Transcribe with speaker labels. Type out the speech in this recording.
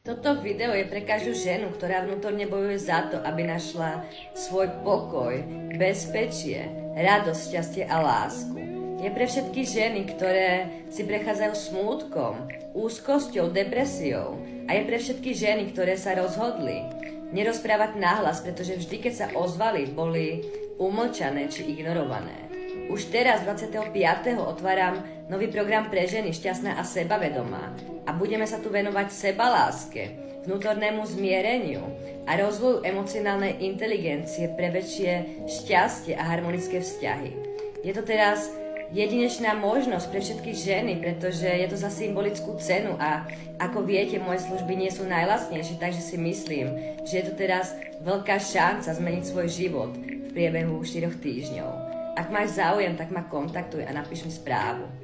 Speaker 1: Toto video je pre každú ženu, ktorá vnútorne bojuje za to, aby našla svoj pokoj, bezpečie, radosť, šťastie a lásku. Je pre všetky ženy, ktoré si prechádzajú smútkom, úzkosťou, depresiou. A je pre všetky ženy, ktoré sa rozhodli nerozprávať nahlas, pretože vždy, keď sa ozvali, boli umlčané či ignorované. Už teraz, 25. otváram nový program pre ženy Šťastná a sebavedomá a budeme sa tu venovať sebaláske, vnútornému zmiereniu a rozvoju emocionálnej inteligencie pre väčšie šťastie a harmonické vzťahy. Je to teraz jedinečná možnosť pre všetky ženy, pretože je to za symbolickú cenu a ako viete, moje služby nie sú najlacnejšie, takže si myslím, že je to teraz veľká šanca zmeniť svoj život v priebehu 4 týždňov. Ak máš záujem, tak ma kontaktuj a napíš mi správu.